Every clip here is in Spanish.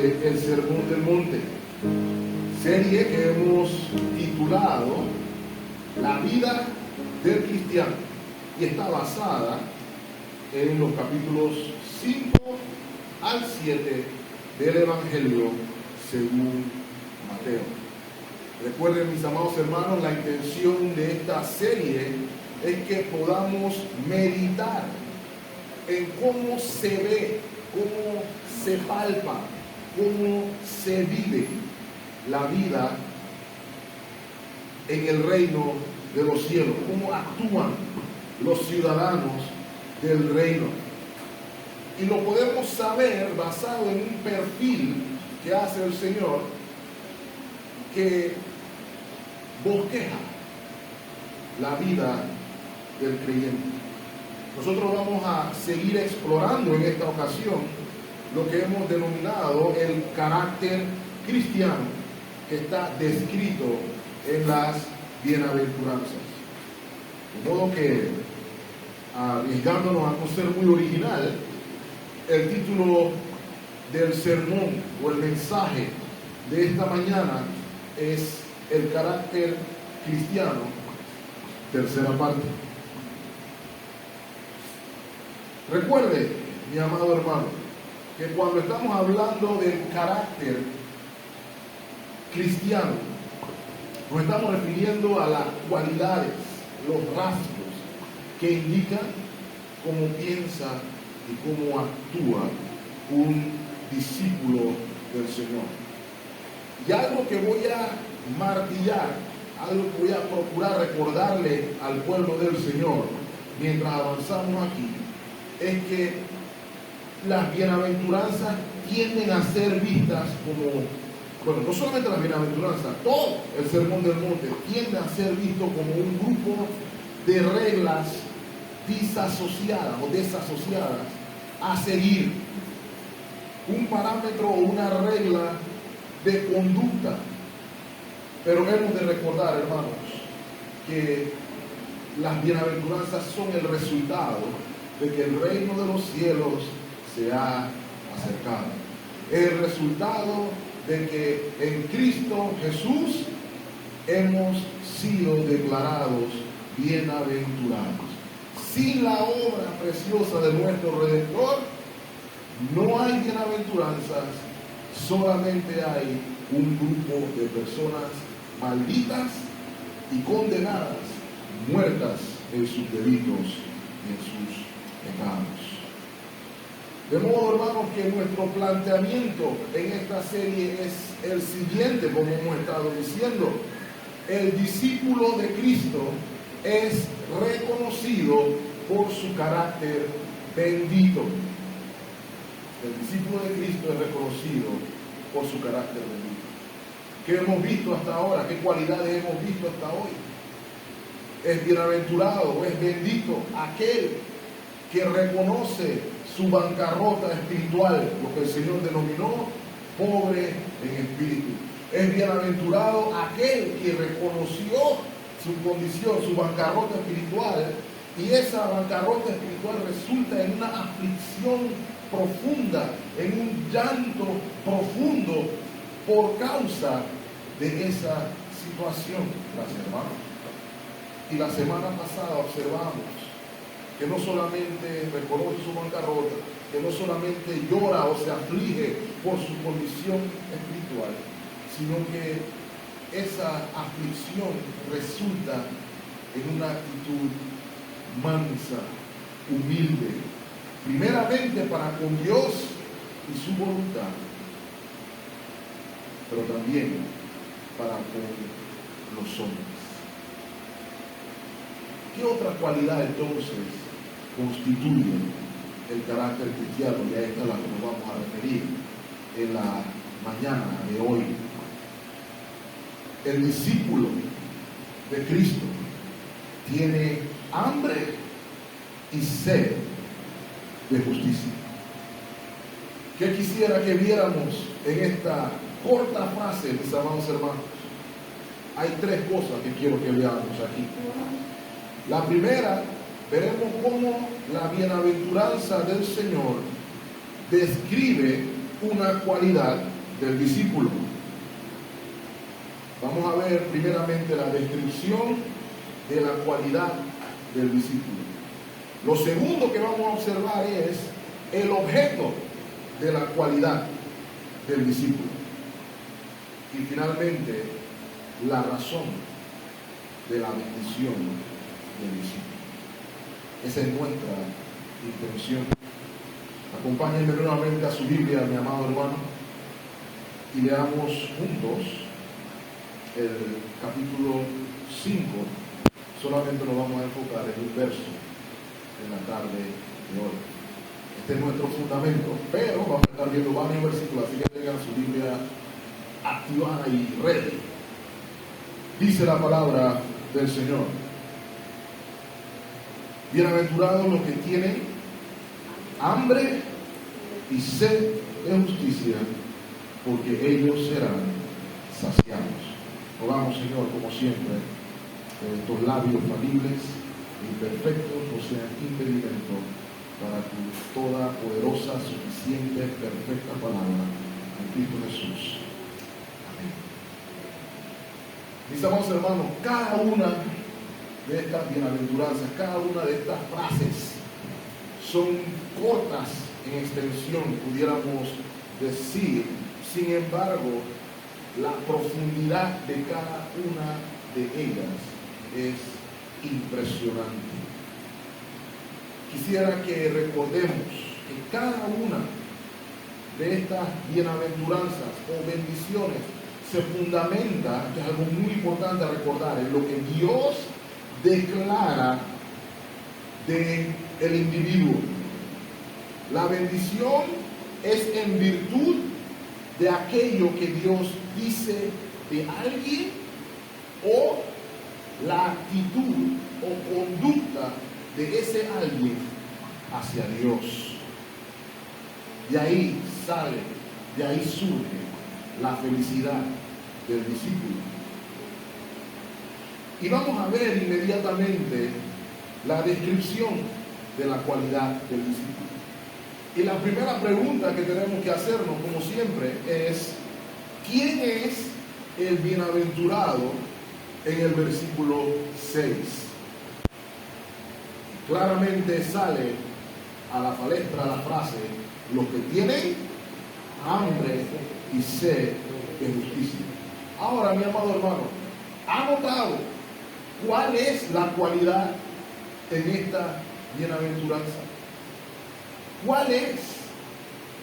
de El Sermón del Monte, serie que hemos titulado La vida del cristiano, y está basada en los capítulos 5 al 7 del Evangelio según Mateo. Recuerden, mis amados hermanos, la intención de esta serie es que podamos meditar en cómo se ve, cómo se palpa, cómo se vive la vida en el reino de los cielos, cómo actúan los ciudadanos del reino. Y lo podemos saber basado en un perfil que hace el Señor, que bosqueja la vida del creyente. Nosotros vamos a seguir explorando en esta ocasión lo que hemos denominado el carácter cristiano que está descrito en las bienaventuranzas. De modo que, arriesgándonos a no ser muy original, el título del sermón o el mensaje de esta mañana es el carácter cristiano, tercera parte. Recuerde, mi amado hermano, que cuando estamos hablando del carácter cristiano, nos estamos refiriendo a las cualidades, los rasgos que indican cómo piensa y cómo actúa un discípulo del Señor. Y algo que voy a martillar, algo que voy a procurar recordarle al pueblo del Señor mientras avanzamos aquí, es que las bienaventuranzas tienden a ser vistas como, bueno, no solamente las bienaventuranzas, todo el Sermón del Monte tiende a ser visto como un grupo de reglas disasociadas o desasociadas a seguir, un parámetro o una regla de conducta. Pero hemos de recordar, hermanos, que las bienaventuranzas son el resultado de que el reino de los cielos se ha acercado. El resultado de que en Cristo Jesús hemos sido declarados bienaventurados. Sin la obra preciosa de nuestro Redentor, no hay bienaventuranzas, solamente hay un grupo de personas malditas y condenadas, muertas en sus delitos y en sus pecados. De modo, hermanos, que nuestro planteamiento en esta serie es el siguiente, como hemos estado diciendo. El discípulo de Cristo es reconocido por su carácter bendito. El discípulo de Cristo es reconocido por su carácter bendito. ¿Qué hemos visto hasta ahora? ¿Qué cualidades hemos visto hasta hoy? Es bienaventurado, es bendito aquel que reconoce su bancarrota espiritual, lo que el Señor denominó pobre en espíritu. Es bienaventurado aquel que reconoció su condición, su bancarrota espiritual, y esa bancarrota espiritual resulta en una aflicción profunda, en un llanto profundo por causa de esa situación. Gracias, hermano. Y la semana pasada observamos que no solamente reconoce su bancarrota, que no solamente llora o se aflige por su condición espiritual, sino que esa aflicción resulta en una actitud mansa, humilde, primeramente para con Dios y su voluntad, pero también para con los hombres. ¿Qué otra cualidad entonces constituye el carácter cristiano? Y a esta es la que nos vamos a referir en la mañana de hoy. El discípulo de Cristo tiene hambre y sed de justicia. ¿Qué quisiera que viéramos en esta corta frase, mis amados hermanos? Hay tres cosas que quiero que veamos aquí. La primera, veremos cómo la bienaventuranza del Señor describe una cualidad del discípulo. Vamos a ver primeramente la descripción de la cualidad del discípulo. Lo segundo que vamos a observar es el objeto de la cualidad del discípulo. Y finalmente, la razón de la bendición del discípulo. Esa es nuestra intención. Acompáñenme nuevamente a su Biblia, mi amado hermano, y leamos juntos el capítulo 5. Solamente nos vamos a enfocar en un verso en la tarde de hoy. Este es nuestro fundamento, pero vamos a estar viendo varios versículos, así que tengan su Biblia activada y ready. Dice la palabra del Señor: bienaventurados los que tienen hambre y sed de justicia, porque ellos serán saciados. Oramos, Señor, como siempre, que estos labios falibles e imperfectos no sean impedimento para tu toda poderosa, suficiente, perfecta palabra en Cristo Jesús. Amén. Mis amados hermanos, cada una de estas bienaventuranzas, cada una de estas frases son cortas en extensión, pudiéramos decir. Sin embargo, la profundidad de cada una de ellas es impresionante. Quisiera que recordemos que cada una de estas bienaventuranzas o bendiciones se fundamenta, que es algo muy importante recordar, en lo que Dios declara del individuo. La bendición es en virtud de aquello que Dios dice de alguien o la actitud o conducta de ese alguien hacia Dios. De ahí sale, de ahí surge la felicidad del discípulo. Y vamos a ver inmediatamente la descripción de la cualidad del discípulo. Y la primera pregunta que tenemos que hacernos, como siempre, es: ¿quién es el bienaventurado en el versículo 6? Claramente sale a la palestra la frase: los que tienen hambre y sed de justicia. Ahora, mi amado hermano, ¿ha notado cuál es la cualidad en esta bienaventuranza? ¿Cuál es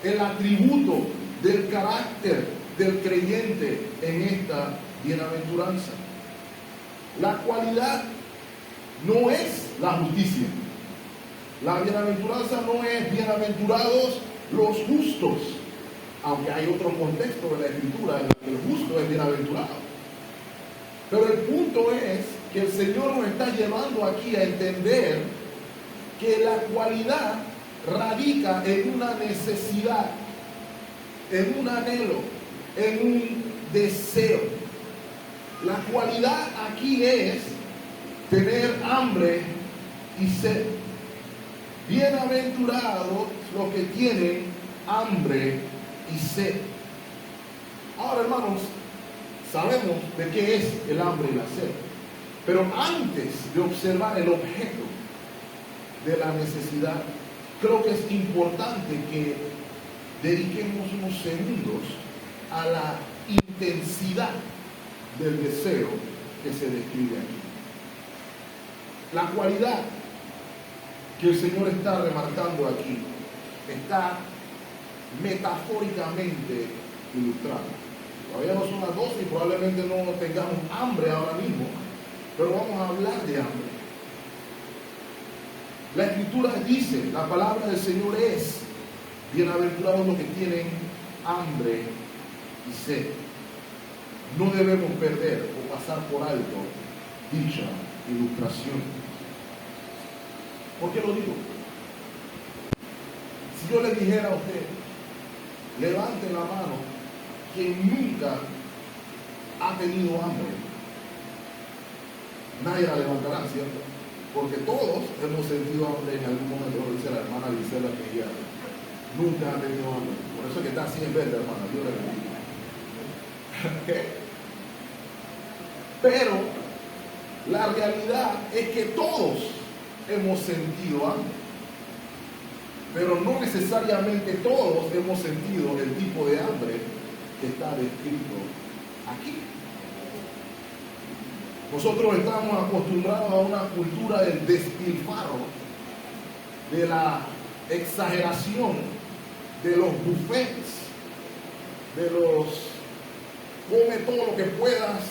el atributo del carácter del creyente en esta bienaventuranza? La cualidad no es la justicia. La bienaventuranza no es bienaventurados los justos, aunque hay otro contexto de la Escritura en el que el justo es bienaventurado. Pero el punto es que el Señor nos está llevando aquí a entender que la cualidad radica en una necesidad, en un anhelo, en un deseo. La cualidad aquí es tener hambre y sed. Bienaventurados los que tienen hambre y sed. Ahora, hermanos, sabemos de qué es el hambre y la sed. Pero antes de observar el objeto de la necesidad, creo que es importante que dediquemos unos segundos a la intensidad del deseo que se describe aquí. La cualidad que el Señor está remarcando aquí está metafóricamente ilustrada. Todavía no son las 12 y probablemente no tengamos hambre ahora mismo, pero vamos a hablar de hambre. La Escritura dice, la palabra del Señor es: bienaventurados los que tienen hambre y sed. No debemos perder o pasar por alto dicha ilustración. ¿Por qué lo digo? Si yo le dijera a usted, levante la mano quien nunca ha tenido hambre, nadie la levantará, ¿cierto? Porque todos hemos sentido hambre en algún momento. Dice la hermana Gisela que ella nunca ha tenido hambre. Por eso es que está así en verde, hermano. Dios le bendiga. ¿Okay? Pero la realidad es que todos hemos sentido hambre. Pero no necesariamente todos hemos sentido el tipo de hambre que está descrito aquí. Nosotros estamos acostumbrados a una cultura del despilfarro, de la exageración, de los buffets, de los come todo lo que puedas,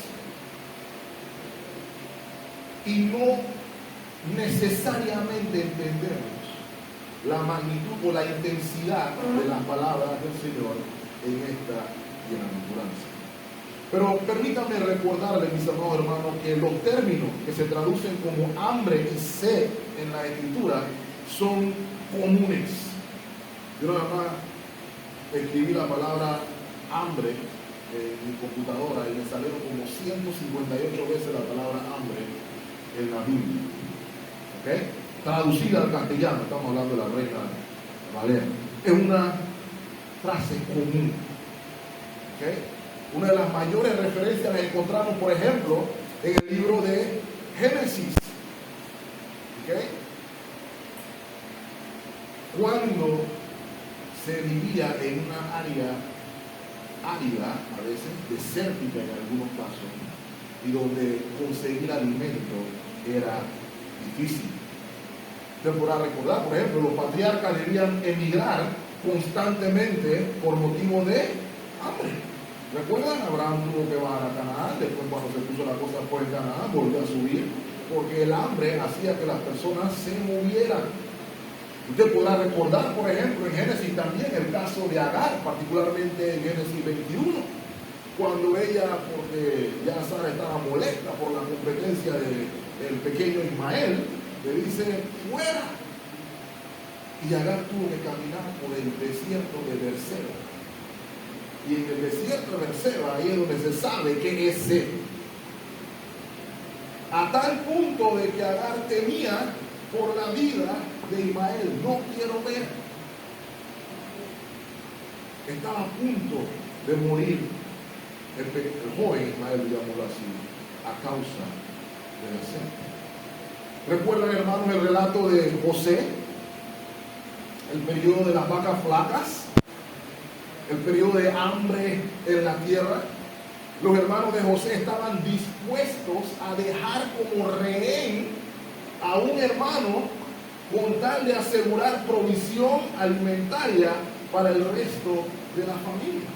y no necesariamente entendemos la magnitud o la intensidad de las palabras del Señor en esta bienaventuranza. Pero permítanme recordarles, mis amados hermanos, que los términos que se traducen como hambre y sed en la Escritura son comunes. Yo nada más escribí la palabra hambre en mi computadora y me salieron como 158 veces la palabra hambre en la Biblia. ¿Okay? Traducida al castellano, estamos hablando de la Reina Valera. Es una frase común. ¿Okay? Una de las mayores referencias las encontramos, por ejemplo, en el libro de Génesis. ¿Okay? Cuando se vivía en una área árida, a veces desértica en algunos casos, y donde conseguir alimento era difícil. Usted podrá recordar, por ejemplo, los patriarcas debían emigrar constantemente por motivo de hambre. ¿Recuerdan? Abraham tuvo que bajar a Canaán, después cuando se puso la cosa por Canaán volvió a subir, porque el hambre hacía que las personas se movieran. Usted podrá recordar, por ejemplo, en Génesis también el caso de Agar, particularmente en Génesis 21, cuando ella, porque ya Sara estaba molesta por la competencia del pequeño Ismael, le dice, fuera. Y Agar tuvo que caminar por el desierto de Berseba. Y en el desierto de Berseba, ahí es donde se sabe que es sed. A tal punto de que Agar temía por la vida de Ismael. No quiero ver. Estaba a punto de morir el joven Ismael, digámoslo así, a causa de la sed. ¿Recuerdan, hermanos, el relato de José? El periodo de las vacas flacas, el periodo de hambre en la tierra. Los hermanos de José estaban dispuestos a dejar como rehén a un hermano con tal de asegurar provisión alimentaria para el resto de la familia.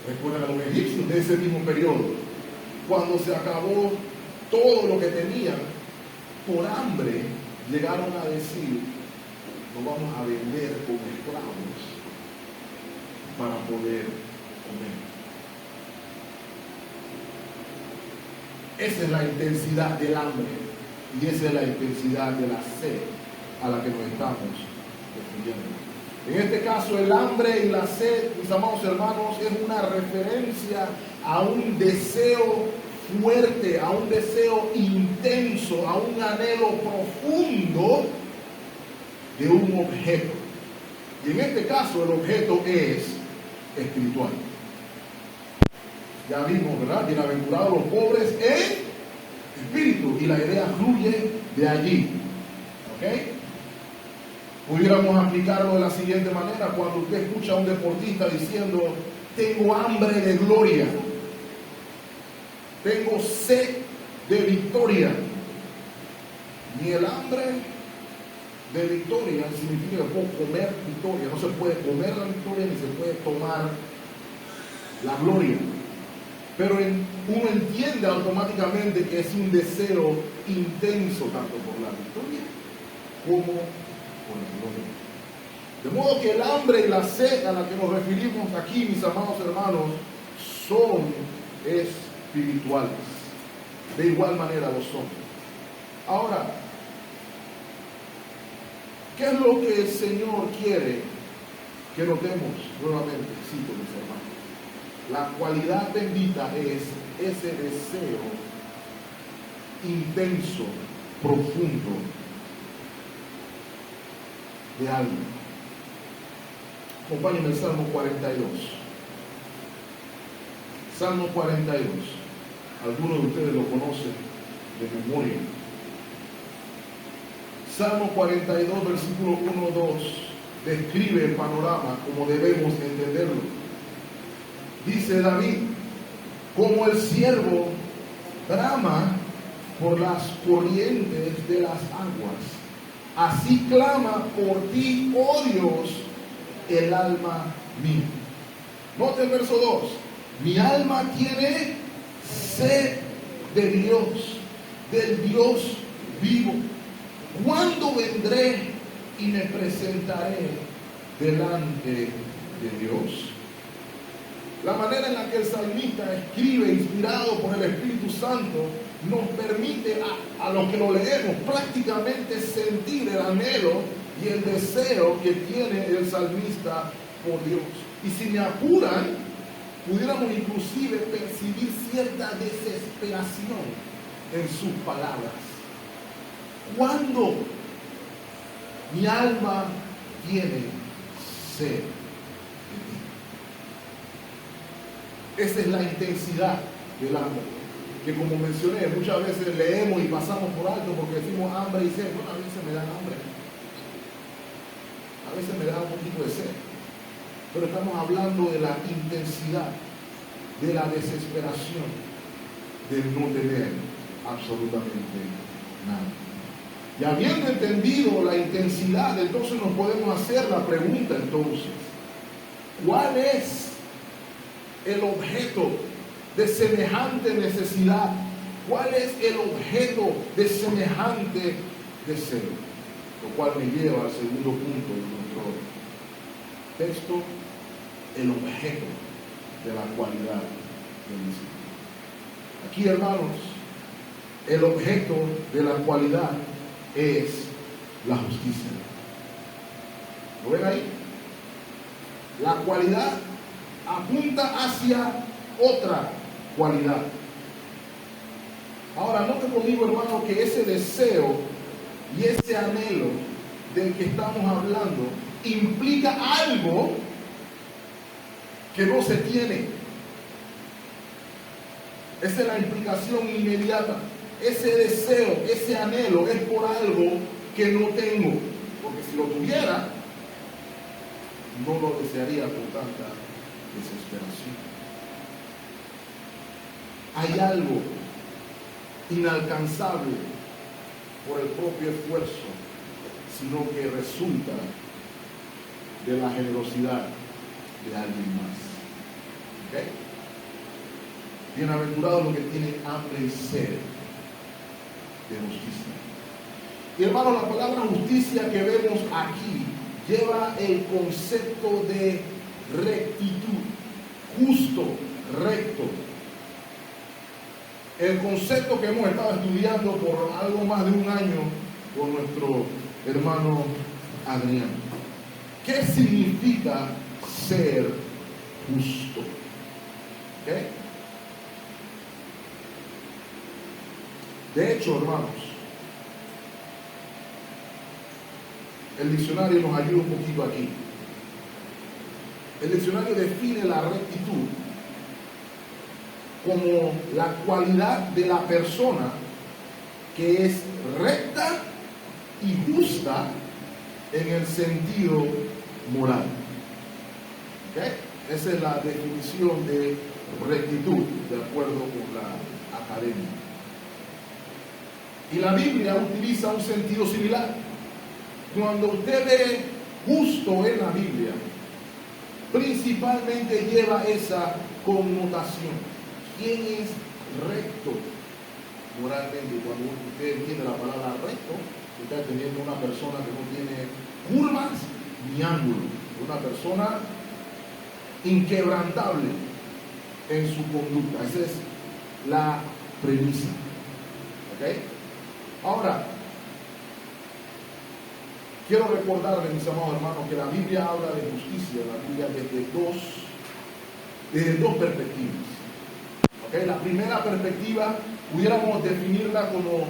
Recuerdan a los egipcios de ese mismo periodo, cuando se acabó todo lo que tenían, por hambre llegaron a decir, nos vamos a vender como esclavos para poder comer. Esa es la intensidad del hambre y esa es la intensidad de la sed a la que nos estamos refiriendo. En este caso, el hambre y la sed, mis amados hermanos, es una referencia a un deseo fuerte, a un deseo intenso, a un anhelo profundo de un objeto. Y en este caso, el objeto es espiritual. Ya vimos, ¿verdad? Bienaventurados los pobres en espíritu. Y la idea fluye de allí. ¿Ok? Pudiéramos aplicarlo de la siguiente manera. Cuando usted escucha a un deportista diciendo, tengo hambre de gloria, tengo sed de victoria. Ni el hambre de victoria significa que puedo comer victoria. No se puede comer la victoria ni se puede tomar la gloria. Pero uno entiende automáticamente que es un deseo intenso tanto por la victoria como por la gloria. De modo que el hambre y la sed a la que nos referimos aquí, mis amados hermanos, son espirituales. De igual manera lo son. Ahora, ¿qué es lo que el Señor quiere que notemos nuevamente? Cito, mis hermanos. La cualidad bendita es ese deseo intenso, profundo de algo. Acompáñenme el Salmo 42. Salmo 42. Algunos de ustedes lo conocen de memoria. Salmo 42, versículo 1-2, describe el panorama como debemos entenderlo. Dice David: como el ciervo brama por las corrientes de las aguas, así clama por ti, oh Dios, el alma mía. Note el verso 2. Mi alma tiene sed de Dios, del Dios vivo. ¿Cuándo vendré y me presentaré delante de Dios? La manera en la que el salmista escribe, inspirado por el Espíritu Santo, nos permite a los que lo leemos prácticamente sentir el anhelo y el deseo que tiene el salmista por Dios. Y si me apuran, pudiéramos inclusive percibir cierta desesperación en sus palabras. ¿Cuándo mi alma tiene sed de ti? Esa es la intensidad del amor, que como mencioné, muchas veces leemos y pasamos por alto porque decimos hambre y sed. Bueno, a veces me dan hambre, a veces me da un poquito de sed, pero estamos hablando de la intensidad, de la desesperación, del no tener absolutamente nada. Y habiendo entendido la intensidad, entonces nos podemos hacer la pregunta entonces: ¿cuál es el objeto de semejante necesidad? ¿Cuál es el objeto de semejante deseo? Lo cual me lleva al segundo punto de nuestro texto: el objeto de la cualidad del discípulo. Aquí, hermanos, el objeto de la cualidad es la justicia. ¿Lo ven ahí? La cualidad apunta hacia otra cualidad. Ahora, note conmigo, hermano, que ese deseo y ese anhelo del que estamos hablando implica algo que no se tiene. Esa es la implicación inmediata. Ese deseo, ese anhelo es por algo que no tengo. Porque si lo tuviera, no lo desearía con tanta desesperación. Hay algo inalcanzable por el propio esfuerzo, sino que resulta de la generosidad de alguien más. ¿Ok? Bienaventurados los que tienen hambre y sed de justicia. Y hermano, la palabra justicia que vemos aquí lleva el concepto de rectitud, justo, recto. El concepto que hemos estado estudiando por algo más de un año con nuestro hermano Adrián. ¿Qué significa ser justo? ¿Okay? De hecho, hermanos, el diccionario nos ayuda un poquito aquí. El diccionario define la rectitud como la cualidad de la persona que es recta y justa en el sentido moral. ¿Okay? Esa es la definición de rectitud, de acuerdo con la academia. Y la Biblia utiliza un sentido similar. Cuando usted ve justo en la Biblia, principalmente lleva esa connotación. ¿Quién es recto moralmente? Cuando usted entiende la palabra recto, usted está teniendo una persona que no tiene curvas ni ángulos, una persona inquebrantable en su conducta. Esa es la premisa. ¿Ok? Ahora, quiero recordarles, mis amados hermanos, que la Biblia habla de justicia, la Biblia desde dos perspectivas. ¿Okay? La primera perspectiva pudiéramos definirla como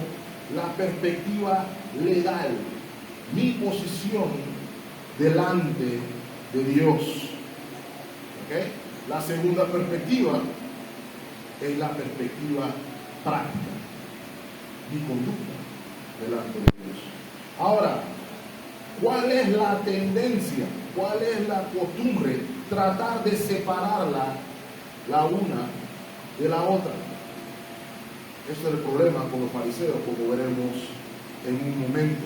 la perspectiva legal. Mi posición delante de Dios. ¿Okay? La segunda perspectiva es la perspectiva práctica, mi conducta delante de Dios. Ahora, ¿cuál es la tendencia? ¿Cuál es la costumbre? Tratar de separarla la una de la otra. Ese es el problema con los fariseos, como veremos en un momento.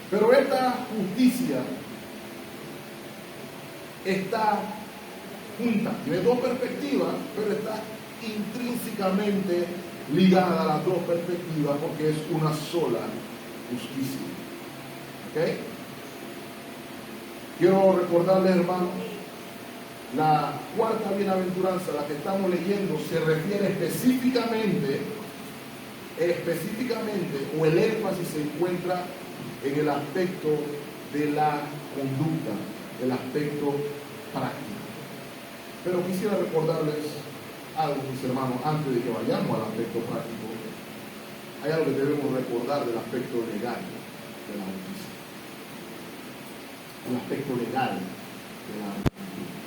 Pero esta justicia está junta, tiene dos perspectivas, pero está intrínsecamente ligada a las dos perspectivas porque es una sola justicia. ¿Ok? Quiero recordarles, hermanos, la cuarta bienaventuranza, la que estamos leyendo, se refiere específicamente, o el énfasis se encuentra en el aspecto de la conducta, el aspecto práctico. Pero quisiera recordarles algo, mis hermanos, antes de que vayamos al aspecto práctico. Hay algo que debemos recordar del aspecto legal de la justicia. El aspecto legal de la justicia.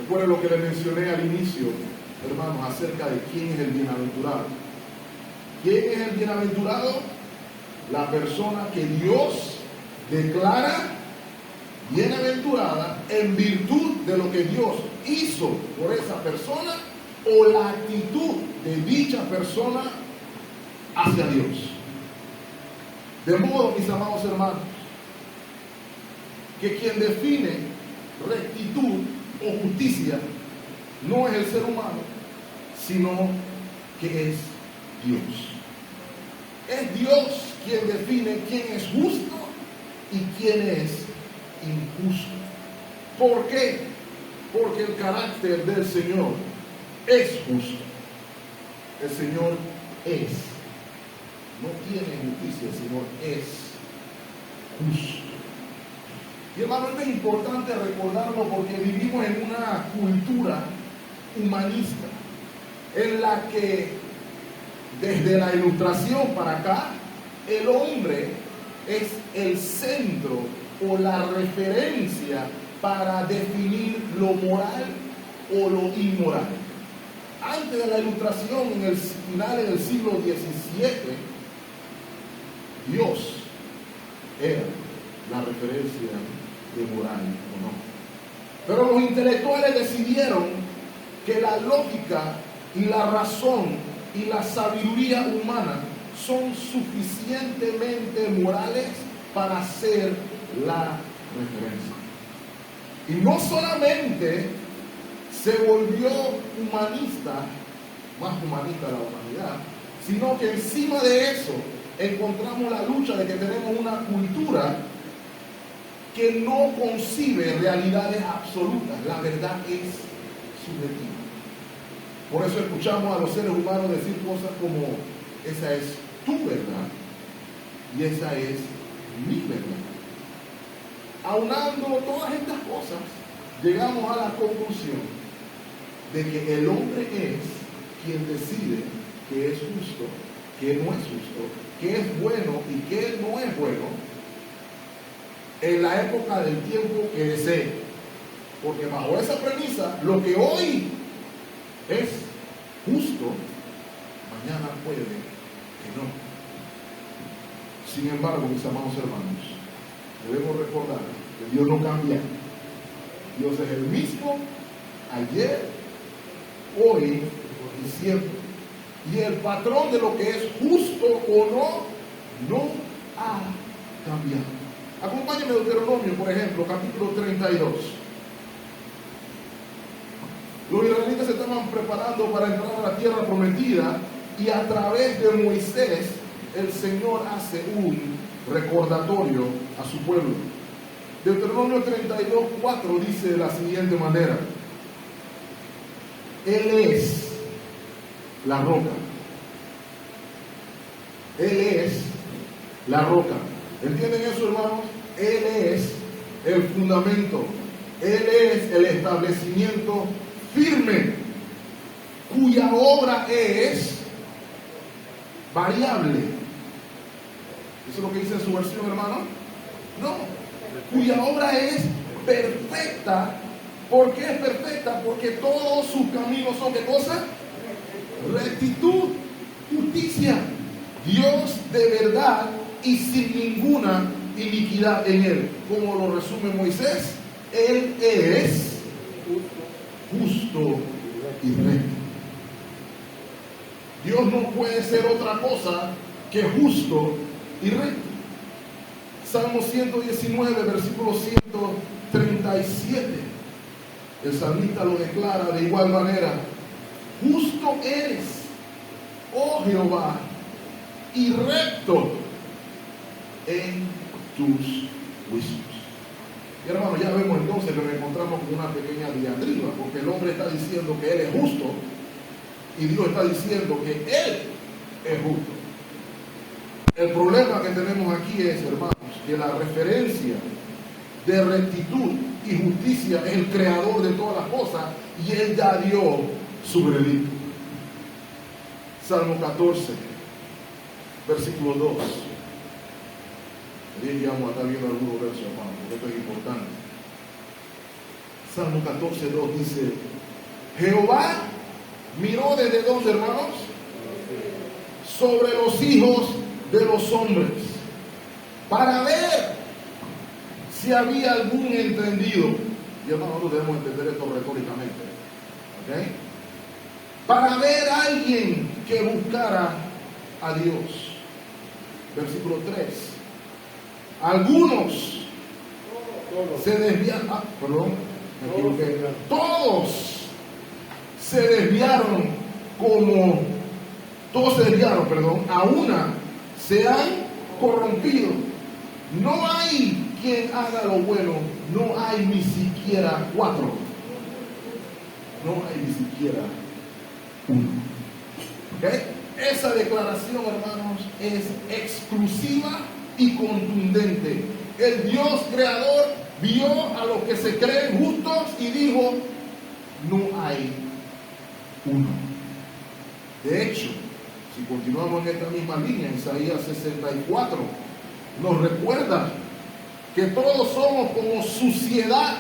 Recuerden lo que les mencioné al inicio, hermanos, acerca de quién es el bienaventurado. ¿Quién es el bienaventurado? La persona que Dios declara bienaventurada en virtud de lo que Dios hizo por esa persona o la actitud de dicha persona hacia Dios. De modo, mis amados hermanos, que quien define rectitud o justicia no es el ser humano, sino que es Dios. Es Dios quien define quién es justo y quién es injusto. ¿Por qué? Porque el carácter del Señor es justo. El Señor es. No tiene injusticia, el Señor es justo. Y hermano, esto es importante recordarlo porque vivimos en una cultura humanista en la que desde la Ilustración para acá el hombre es el centro o la referencia para definir lo moral o lo inmoral. Antes de la Ilustración, en el final del siglo XVII, Dios era la referencia de moral o no. Pero los intelectuales decidieron que la lógica y la razón y la sabiduría humana son suficientemente morales para ser la referencia. Y no solamente se volvió humanista, más humanista la humanidad, sino que encima de eso encontramos la lucha de que tenemos una cultura que no concibe realidades absolutas. La verdad es subjetiva. Por eso escuchamos a los seres humanos decir cosas como: esa es tu verdad y esa es mi verdad. Aunando todas estas cosas, llegamos a la conclusión de que el hombre es quien decide qué es justo, qué no es justo, qué es bueno y qué no es bueno, en la época del tiempo que desee. Porque bajo esa premisa, lo que hoy es justo, mañana puede que no. Sin embargo, mis amados hermanos, debemos recordar que Dios no cambia. Dios es el mismo ayer, hoy y siempre. Y el patrón de lo que es justo o no ha cambiado. Acompáñenme a Deuteronomio, por ejemplo, capítulo 32. Los israelitas se estaban preparando para entrar a la tierra prometida y a través de Moisés el Señor hace un recordatorio a su pueblo. Deuteronomio 32:4 dice de la siguiente manera: Él es la roca. Él es la roca. ¿Entienden eso, hermanos? Él es el fundamento. Él es el establecimiento firme, cuya obra es variable. ¿Eso es lo que dice en su versión, hermano? No. cuya obra es perfecta. ¿Por qué es perfecta? Porque todos sus caminos son, ¿qué cosa? Rectitud, justicia. Dios de verdad y sin ninguna iniquidad en él. Como lo resume Moisés, él es justo y recto. Dios no puede ser otra cosa que justo y recto. Salmo 119, versículo 137. El salmista lo declara de igual manera: justo eres, oh Jehová, y recto en tus juicios. Y hermano, ya vemos entonces que nos encontramos con una pequeña diatriba, porque el hombre está diciendo que él es justo y Dios está diciendo que él es justo. El problema que tenemos aquí es, hermanos, que la referencia de rectitud y justicia es el creador de todas las cosas y él ya dio su veredicto. Salmo 14, versículo 2. Bien, ya vamos a estar viendo algunos versos, hermano, porque esto es importante. Salmo 14, 2 dice: Jehová miró desde dónde, hermanos, sobre los hijos de los hombres, para ver si había algún entendido. Y hermano, nosotros debemos entender esto retóricamente, ¿ok? Para ver a alguien que buscara a Dios. Versículo 3. Algunos se desviaron. Me equivoqué. Todos se desviaron a una se han corrompido. No hay quien haga lo bueno, no hay ni siquiera 4. No hay ni siquiera 1. ¿Okay? Esa declaración, hermanos, es exclusiva y contundente. El Dios creador vio a los que se creen justos y dijo: no hay 1. De hecho, si continuamos en esta misma línea, Isaías 64 nos recuerda que todos somos como suciedad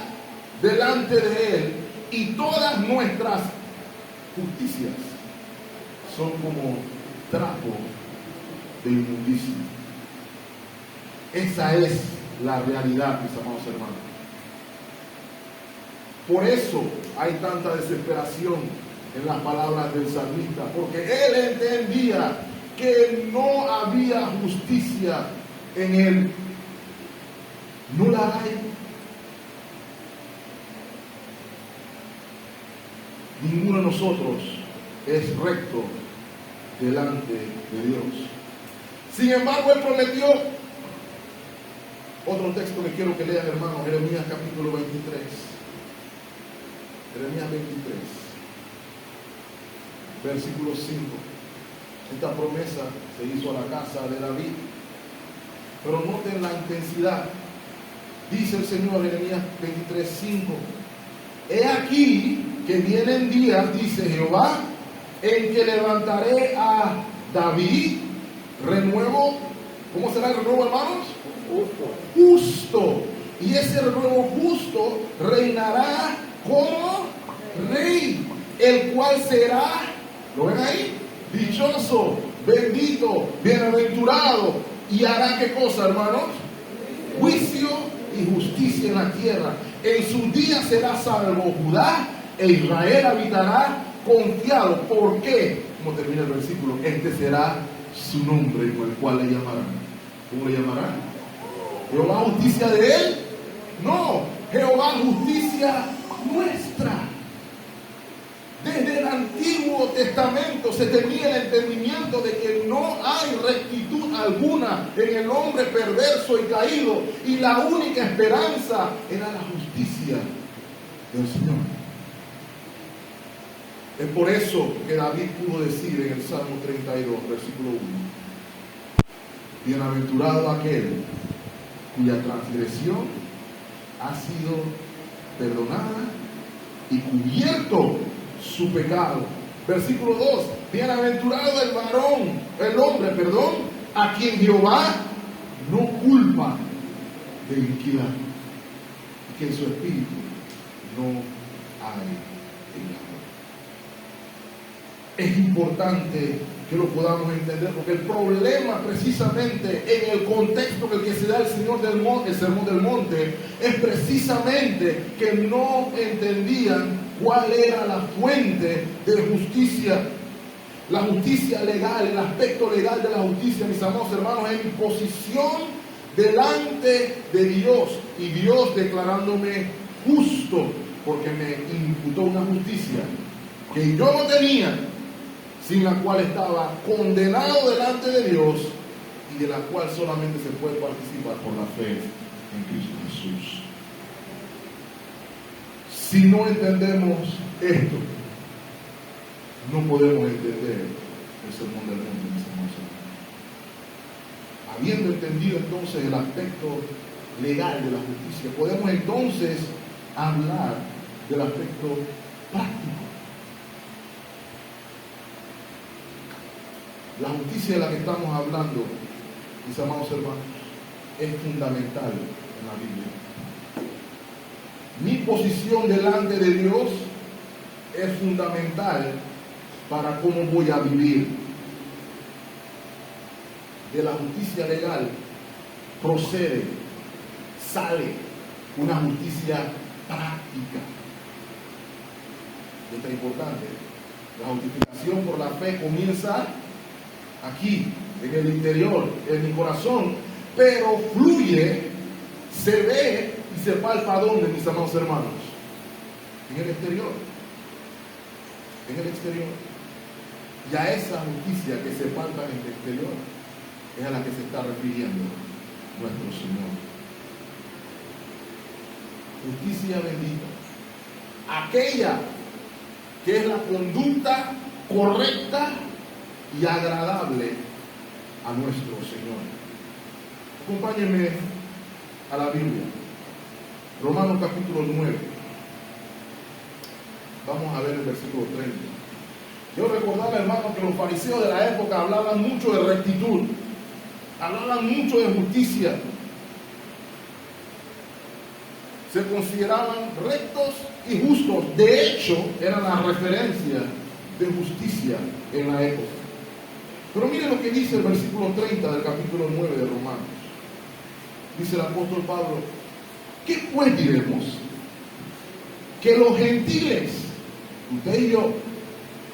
delante de Él y todas nuestras justicias son como trapo de inmundicia. Esa es la realidad, mis amados hermanos. Por eso hay tanta desesperación en las palabras del salmista, porque él entendía que no había justicia en él. No la hay. Ninguno de nosotros es recto delante de Dios. Sin embargo, él prometió. Otro texto que quiero que lean, hermano, Jeremías capítulo 23. Jeremías 23, versículo 5. Esta promesa se hizo a la casa de David. Pero noten la intensidad. Dice el Señor, Jeremías 23, 5. He aquí que vienen días, dice Jehová, en que levantaré a David renuevo. ¿Cómo será el renuevo, hermanos? Justo. Y ese renuevo justo reinará como rey, el cual será, ¿lo ven ahí? Dichoso, bendito, bienaventurado, y hará ¿qué cosa, hermanos? Juicio y justicia en la tierra. En sus días será salvo Judá e Israel habitará confiado. ¿Por qué? Como termina el versículo, este será su nombre con el cual le llamarán. ¿Cómo le llamarán? ¿Jehová justicia de él? No, Jehová justicia nuestra. Desde el Antiguo Testamento se tenía el entendimiento de que no hay rectitud alguna en el hombre perverso y caído, y la única esperanza era la justicia del Señor. Es por eso que David pudo decir en el Salmo 32, versículo 1: bienaventurado aquel cuya transgresión ha sido perdonada y cubierto su pecado. Versículo 2: bienaventurado el hombre, a quien Jehová no culpa de iniquidad. que en su espíritu no hay engaño. Es importante que lo podamos entender, porque el problema precisamente en el contexto en el que se da el Sermón del Monte es precisamente que no entendían cuál era la fuente de justicia, la justicia legal, el aspecto legal de la justicia, mis amados hermanos, en mi posición delante de Dios, y Dios declarándome justo porque me imputó una justicia que yo no tenía, sin la cual estaba condenado delante de Dios y de la cual solamente se puede participar por la fe en Cristo Jesús. Si no entendemos esto, no podemos entender el Sermón del Monte, mis hermanos. Habiendo entendido entonces el aspecto legal de la justicia, podemos entonces hablar del aspecto práctico. La justicia de la que estamos hablando, mis amados hermanos, es fundamental en la Biblia. Mi posición delante de Dios es fundamental para cómo voy a vivir. De la justicia legal sale una justicia práctica. Esto es importante. La justificación por la fe comienza aquí, en el interior, en mi corazón, pero fluye, se ve y se palpa. ¿Dónde, mis amados hermanos? En el exterior. En el exterior. Y a esa justicia que se palpa en el exterior es a la que se está refiriendo nuestro Señor. Justicia bendita. Aquella que es la conducta correcta y agradable a nuestro Señor. Acompáñenme a la Biblia. Romanos capítulo 9. Vamos a ver el versículo 30. Quiero recordarle, hermano, que los fariseos de la época hablaban mucho de rectitud, hablaban mucho de justicia. Se consideraban rectos y justos. De hecho, era la referencia de justicia en la época. Pero miren lo que dice el versículo 30 del capítulo 9 de Romanos. Dice el apóstol Pablo: ¿qué pues diremos? Que los gentiles, usted y yo,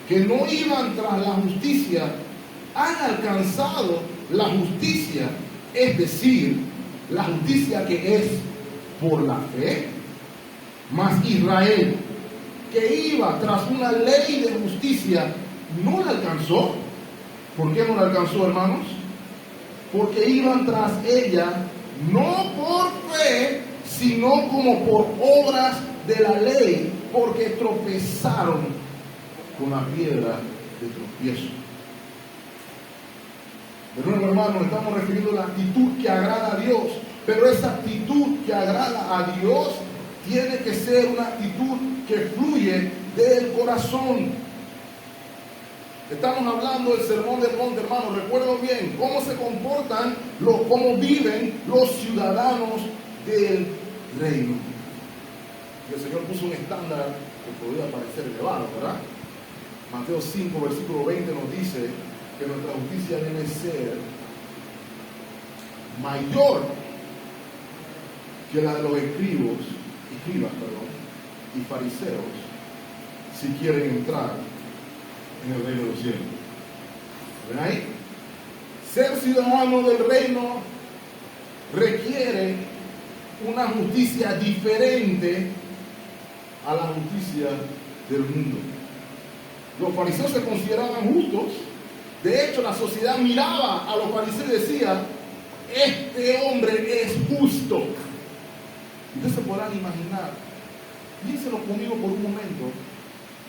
que no iban tras la justicia, han alcanzado la justicia, es decir, la justicia que es por la fe. Mas Israel, que iba tras una ley de justicia, no la alcanzó. ¿Por qué no la alcanzó, hermanos? Porque iban tras ella no por fe, sino como por obras de la ley, porque tropezaron con la piedra de tropiezo. De nuevo, hermanos, estamos refiriendo a la actitud que agrada a Dios, pero esa actitud que agrada a Dios tiene que ser una actitud que fluye del corazón. Estamos hablando del Sermón del Monte, hermanos. Recuerden bien cómo se comportan, cómo viven los ciudadanos del reino. Y el Señor puso un estándar que podría parecer elevado, ¿verdad? Mateo 5, versículo 20 nos dice que nuestra justicia debe ser mayor que la de los escribas y fariseos, si quieren entrar en el reino de los cielos. ¿Ven ahí? Ser ciudadano del reino requiere una justicia diferente a la justicia del mundo. Los fariseos se consideraban justos. De hecho, la sociedad miraba a los fariseos y decía: este hombre es justo. Ustedes se podrán imaginar, piénselo conmigo por un momento,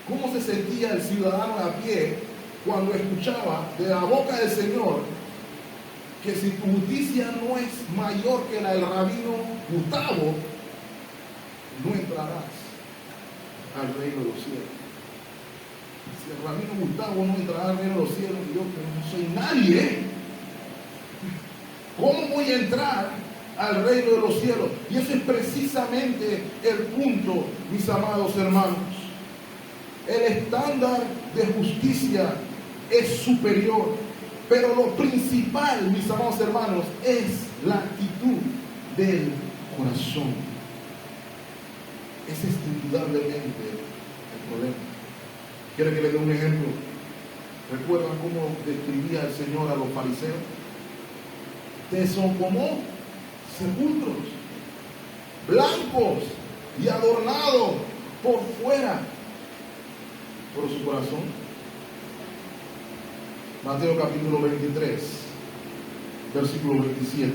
cómo se sentía el ciudadano a pie cuando escuchaba de la boca del Señor que si tu justicia no es mayor que la del rabino Gustavo, no entrarás al reino de los cielos. Si el rabino Gustavo no entrará al reino de los cielos, yo que no soy nadie, ¿cómo voy a entrar al reino de los cielos. Y ese es precisamente el punto, mis amados hermanos. El estándar de justicia es superior, pero lo principal, mis amados hermanos, es la actitud del corazón. Ese es indudablemente el problema. ¿Quiere que le dé un ejemplo? ¿Recuerdan cómo describía el Señor a los fariseos? Ustedes son como sepulcros, blancos y adornados por fuera, por su corazón. Mateo capítulo 23, versículo 27.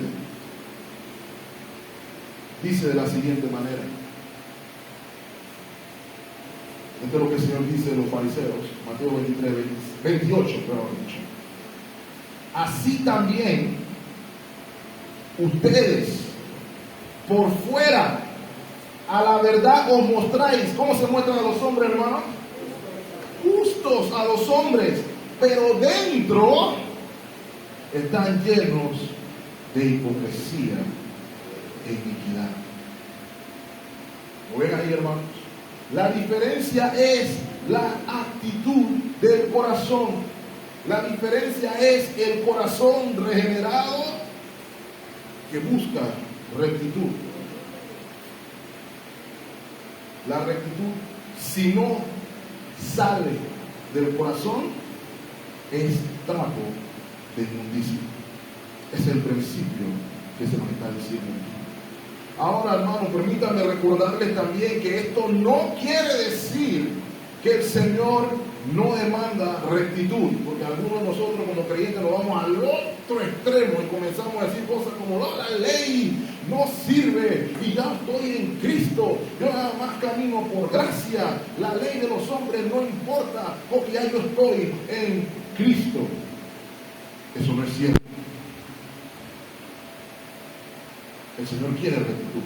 Dice de la siguiente manera. Esto es lo que el Señor dice de los fariseos. Mateo 23, 28, perdón. Así también ustedes por fuera a la verdad os mostráis. ¿Cómo se muestran a los hombres, hermanos? Justos a los hombres, pero dentro están llenos de hipocresía e iniquidad. ¿Lo ven ahí, hermanos? La diferencia es la actitud del corazón. La diferencia es el corazón regenerado que busca rectitud. La rectitud, si no sale del corazón, es trapo de inmundicia. Es el principio que se nos está diciendo. Ahora, hermano, permítanme recordarles también que esto no quiere decir que el Señor no demanda rectitud, porque algunos de nosotros como creyentes nos vamos al otro extremo y comenzamos a decir cosas como no, la ley no sirve y ya estoy en Cristo, yo nada más camino por gracia, la ley de los hombres no importa porque ya yo estoy en Cristo. Eso no es cierto. El Señor quiere rectitud.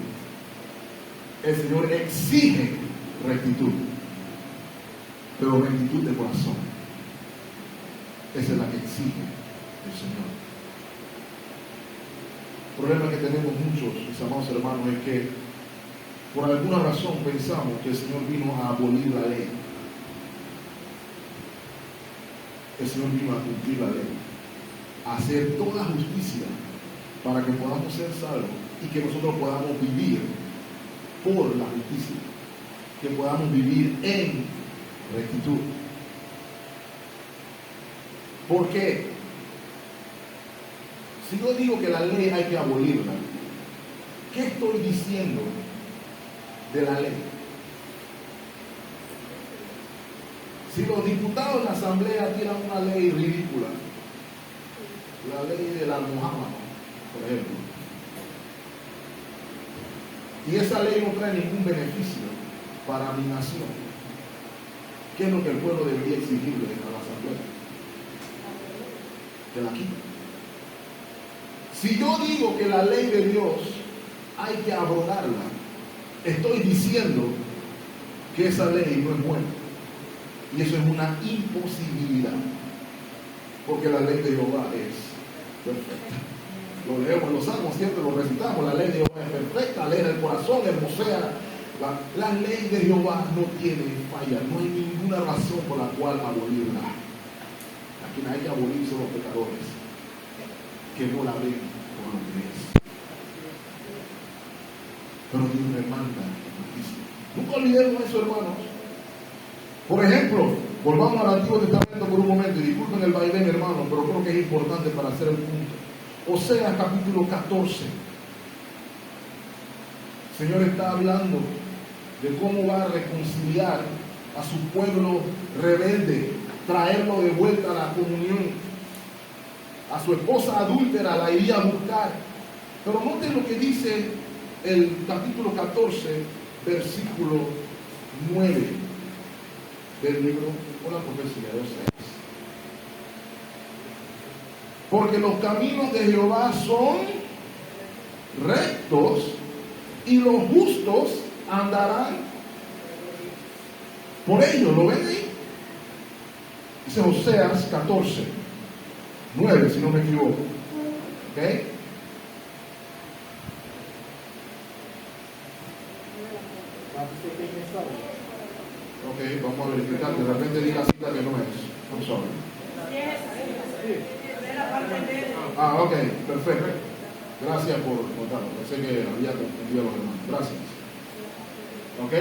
El Señor exige rectitud. Pero rectitud de corazón. Esa es la que exige el Señor. El problema que tenemos muchos, mis amados hermanos, es que por alguna razón pensamos que el Señor vino a abolir la ley. El Señor vino a cumplir la ley, a hacer toda justicia para que podamos ser salvos y que nosotros podamos vivir por la justicia, que podamos vivir en rectitud. ¿Por qué? Si yo digo que la ley hay que abolirla, ¿qué estoy diciendo de la ley? Si los diputados en la asamblea tiran una ley ridícula, la ley de la almohada, por ejemplo, y esa ley no trae ningún beneficio para mi nación, ¿qué es lo que el pueblo debería exigirle a la asamblea? Que la quite. Si yo digo que la ley de Dios hay que abrogarla, estoy diciendo que esa ley no es buena. Y eso es una imposibilidad. Porque la ley de Jehová es perfecta. Lo leemos en los salmos, siempre lo recitamos. La ley de Jehová es perfecta, alegra el corazón, hermosea. La ley de Jehová no tiene falla. No hay ninguna razón por la cual abolirla. A quien hay que abolir son los pecadores, que no la ven por lo que es. Pero Dios me manda justicia. Nunca olvidemos eso, hermanos. Por ejemplo, volvamos al Antiguo Testamento por un momento, y disculpen el vaivén, hermanos, pero creo que es importante para hacer el punto. Oseas capítulo 14. El Señor está hablando de cómo va a reconciliar a su pueblo rebelde, traerlo de vuelta a la comunión. A su esposa adúltera la iría a buscar. Pero noten lo que dice el capítulo 14, versículo 9 del libro o la profecía de Oseas. Porque los caminos de Jehová son rectos y los justos andarán por ellos. ¿Lo ven ahí? Dice Oseas 14, 9, si no me equivoco. ¿Ok? Ok, vamos a verificar. De repente diga cita que no es. I'm sorry. Ah, ok, perfecto. Gracias por notarlo. Pensé que había confundido a los demás. Gracias. Ok.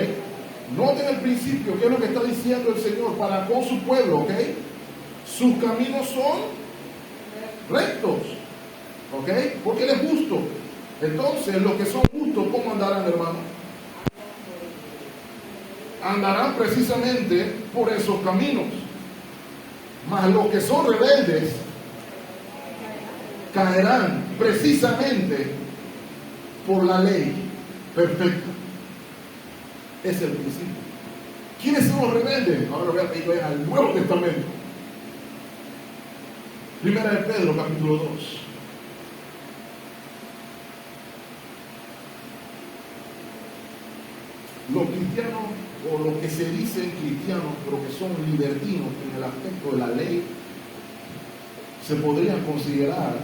Noten el principio, ¿qué es lo que está diciendo el Señor para con su pueblo? Ok. Sus caminos son rectos. Ok. Porque Él es justo. Entonces, los que son justos, ¿cómo andarán, hermano? Andarán precisamente por esos caminos. Mas los que son rebeldes caerán precisamente por la ley perfecta. Ese es el principio. ¿Quiénes son los rebeldes? Ahora lo voy a pedir al Nuevo Testamento. Primera de Pedro, capítulo 2. Los cristianos, o los que se dicen cristianos, pero que son libertinos en el aspecto de la ley, se podrían considerar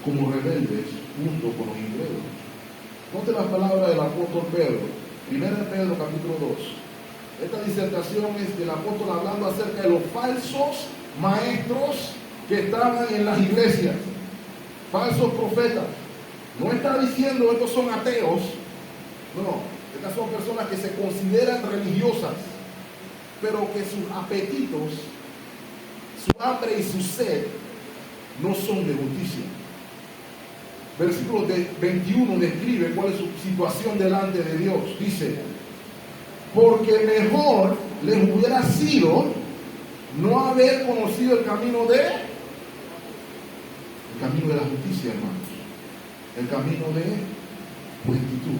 como rebeldes junto con los incrédulos. Note las palabras del apóstol Pedro, 1 Pedro capítulo 2. Esta disertación es del apóstol hablando acerca de los falsos maestros que estaban en las iglesias, falsos profetas. No está diciendo estos son ateos, no, estas son personas que se consideran religiosas, pero que sus apetitos, su hambre y su sed no son de justicia. Versículo 21 describe cuál es su situación delante de Dios. Dice, porque mejor les hubiera sido no haber conocido el camino de la justicia, hermanos, el camino de rectitud.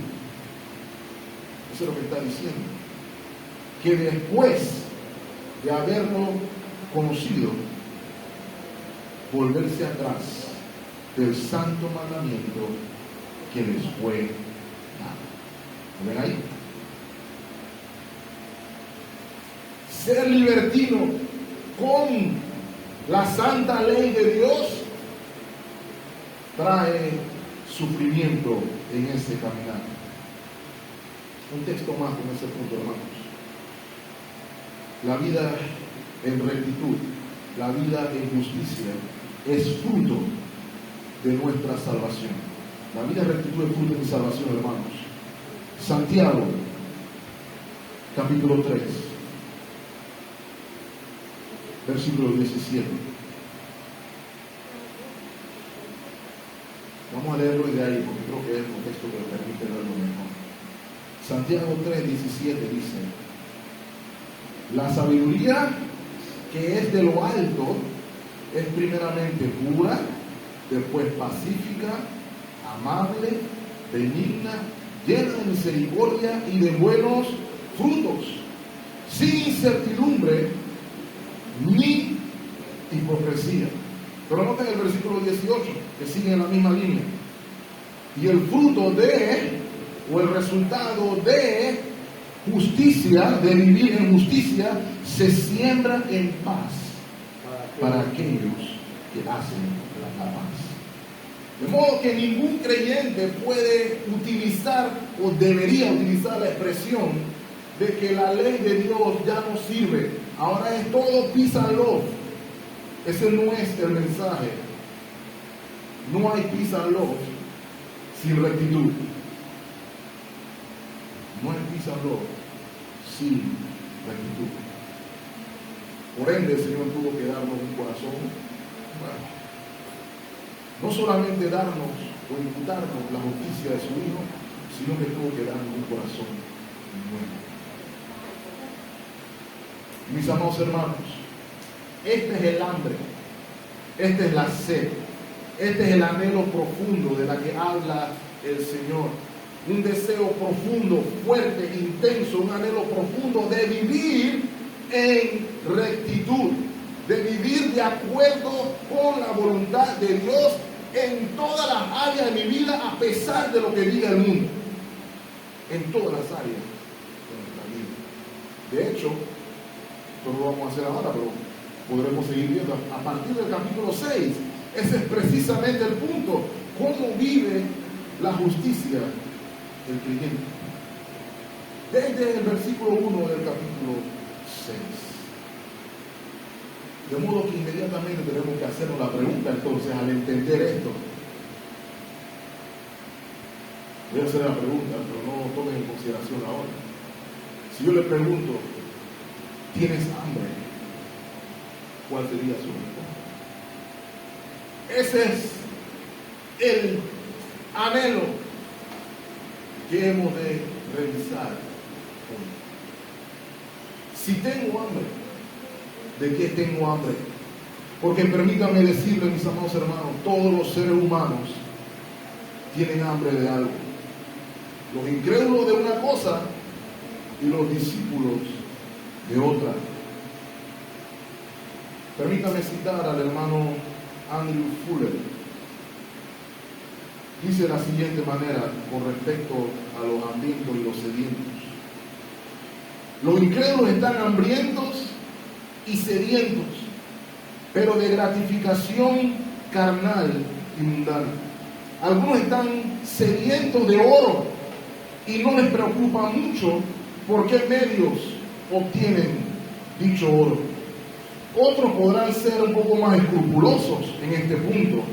Eso es lo que está diciendo, que después de haberlo conocido, volverse atrás del santo mandamiento que les fue dado. ¿Lo ven ahí? Ser libertino con la santa ley de Dios trae sufrimiento en ese caminar. Un texto más con ese punto, hermanos. La vida en rectitud, la vida en justicia es fruto de nuestra salvación. La vida en rectitud es fruto de mi salvación, hermanos. Santiago, capítulo 3, versículo 17. Vamos a leerlo desde ahí, porque creo que es un texto que nos permite verlo mejor. Santiago 3, 17 dice: la sabiduría que es de lo alto es primeramente pura, después pacífica, amable, benigna, llena de misericordia y de buenos frutos, sin incertidumbre ni hipocresía. Pero noten el versículo 18, que sigue en la misma línea. Y el fruto o el resultado de justicia, de vivir en justicia, se siembra en paz para aquellos que hacen la paz. De modo que ningún creyente puede utilizar o debería utilizar la expresión de que la ley de Dios ya no sirve. Ahora es todo peace and love. Ese no es el mensaje. No hay peace and love sin rectitud. No hay peace and love sin rectitud. Por ende, el Señor tuvo que darnos un corazón nuevo. No solamente darnos o imputarnos la justicia de su Hijo, sino que tuvo que darnos un corazón nuevo. Mis amados hermanos, este es el hambre, esta es la sed, este es el anhelo profundo de la que habla el Señor. Un deseo profundo, fuerte, intenso, un anhelo profundo de vivir en rectitud, de vivir de acuerdo con la voluntad de Dios en todas las áreas de mi vida, a pesar de lo que diga el mundo, en todas las áreas de nuestra vida. De hecho, esto no lo vamos a hacer ahora, pero podremos seguir viendo a partir del capítulo 6. Ese es precisamente el punto: cómo vive la justicia el creyente. desde el versículo 1 del capítulo 6. De modo que inmediatamente tenemos que hacernos la pregunta entonces al entender esto. Voy a hacer la pregunta, pero no tomen en consideración ahora. Si yo le pregunto, ¿tienes hambre? ¿Cuál sería su respuesta? Ese es el anhelo que hemos de revisar hoy. Si tengo hambre, ¿de qué tengo hambre? Porque permítanme decirle, mis amados hermanos, todos los seres humanos tienen hambre de algo. Los incrédulos de una cosa y los discípulos de otra. Permítame citar al hermano Andrew Fuller. Dice de la siguiente manera con respecto a los hambrientos y los sedientos. Los incrédulos están hambrientos y sedientos, pero de gratificación carnal y mundana. Algunos están sedientos de oro y no les preocupa mucho por qué medios obtienen dicho oro. Otros podrán ser un poco más escrupulosos en este punto,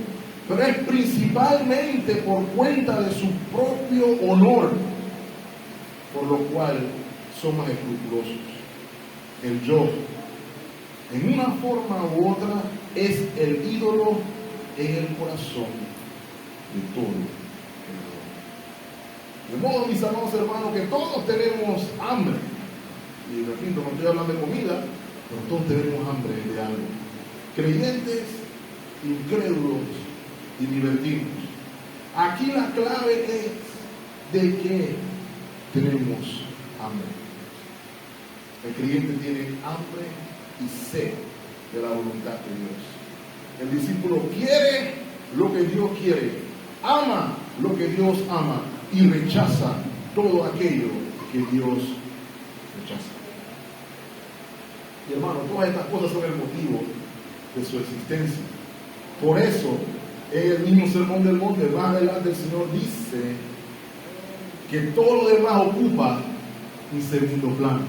pero es principalmente por cuenta de su propio honor, por lo cual son más escrupulosos. El yo, en una forma u otra, es el ídolo en el corazón de todo el mundo. De modo, mis amados hermanos, que todos tenemos hambre. Y repito, no estoy hablando de comida, pero todos tenemos hambre de algo. Creyentes, incrédulos y libertinos. Aquí la clave es de que tenemos hambre. El creyente tiene hambre y sed de la voluntad de Dios. El discípulo quiere lo que Dios quiere, ama lo que Dios ama y rechaza todo aquello que Dios rechaza. Y hermano, todas estas cosas son el motivo de su existencia. Por eso, en el mismo Sermón del Monte, más adelante el Señor dice que todo lo demás ocupa un segundo plano.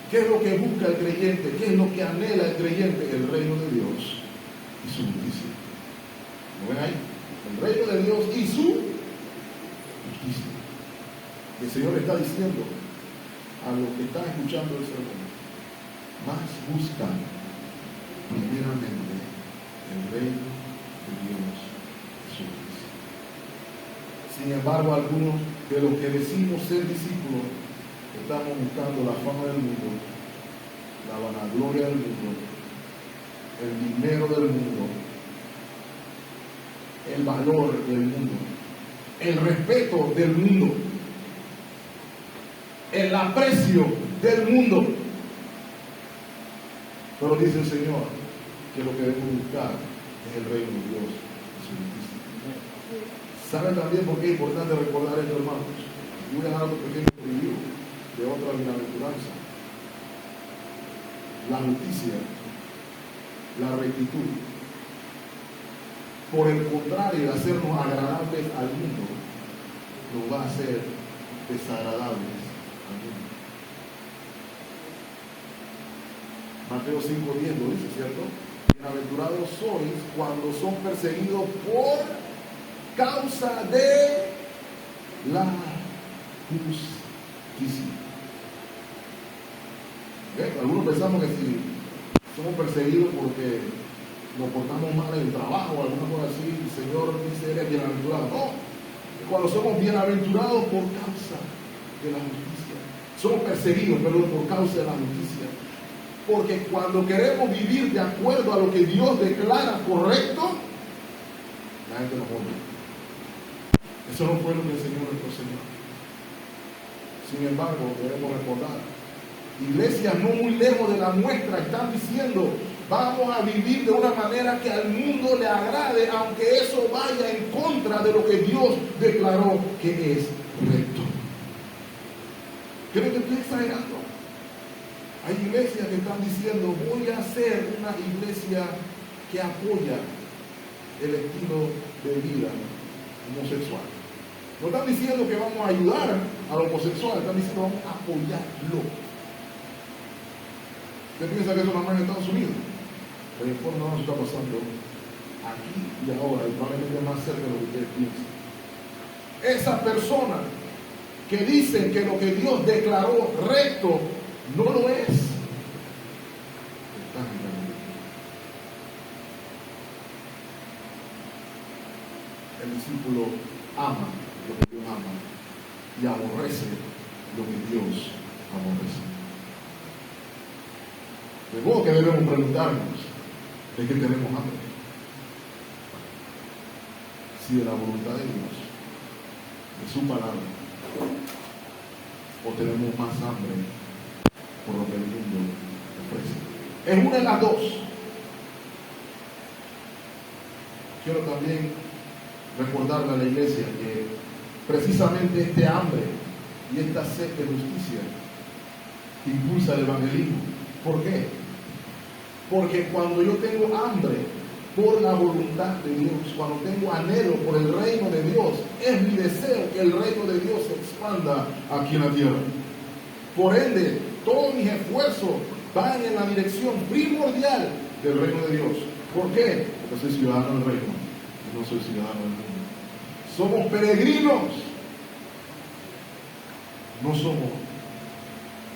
¿Qué es lo que busca el creyente? ¿Qué es lo que anhela el creyente? El reino de Dios y su justicia. ¿Lo ven ahí? El reino de Dios y su justicia. El Señor está diciendo a los que están escuchando el sermón: más buscan primeramente el reino de Dios y su justicia. Sin embargo, algunos de los que decimos ser discípulos estamos buscando la fama del mundo, la vanagloria del mundo, el dinero del mundo, el valor del mundo, el respeto del mundo, el aprecio del mundo. Pero dice el Señor que lo que debemos buscar es el reino de Dios y su justicia. ¿Saben también por qué es importante recordar esto, hermanos? Y voy a dar otro pequeño review de otra bienaventuranza: la justicia, la rectitud. Por el contrario de hacernos agradables al mundo, nos va a hacer desagradables al mundo. Mateo 5:10 lo dice, ¿cierto? Bienaventurados sois cuando son perseguidos por causa de la justicia. Algunos pensamos que si somos perseguidos porque nos portamos mal en el trabajo o alguna cosa así, el Señor dice: eres bienaventurado. No, cuando somos bienaventurados por causa de la justicia. Somos perseguidos, pero por causa de la justicia. Porque cuando queremos vivir de acuerdo a lo que Dios declara correcto, la gente nos odia. Eso no fue lo que enseñó nuestro Señor. Sin embargo, debemos recordar, iglesias no muy lejos de la nuestra están diciendo: vamos a vivir de una manera que al mundo le agrade, aunque eso vaya en contra de lo que Dios declaró que es recto. Creo que estoy exagerando. Hay iglesias que están diciendo: voy a ser una iglesia que apoya el estilo de vida homosexual. No están diciendo que vamos a ayudar al homosexual, están diciendo vamos a apoyarlo. ¿Usted piensa que eso nada más en Estados Unidos? Pero el fondo no está pasando aquí y ahora, y probablemente más cerca de lo que ustedes piensan. Esas personas que dicen que lo que Dios declaró recto no lo es, están engañando. El discípulo ama lo que Dios ama y aborrece lo que Dios aborrece. De modo que debemos preguntarnos de qué tenemos hambre. Si de la voluntad de Dios, de su palabra, o tenemos más hambre por lo que el mundo ofrece. Es una de las dos. Quiero también recordarle a la iglesia que precisamente este hambre y esta sed de justicia impulsa el evangelismo. ¿Por qué? Porque cuando yo tengo hambre por la voluntad de Dios, cuando tengo anhelo por el reino de Dios, es mi deseo que el reino de Dios se expanda aquí en la tierra. Por ende, todos mis esfuerzos van en la dirección primordial del reino de Dios. ¿Por qué? Porque soy ciudadano del reino y no soy ciudadano del mundo. Somos peregrinos, no somos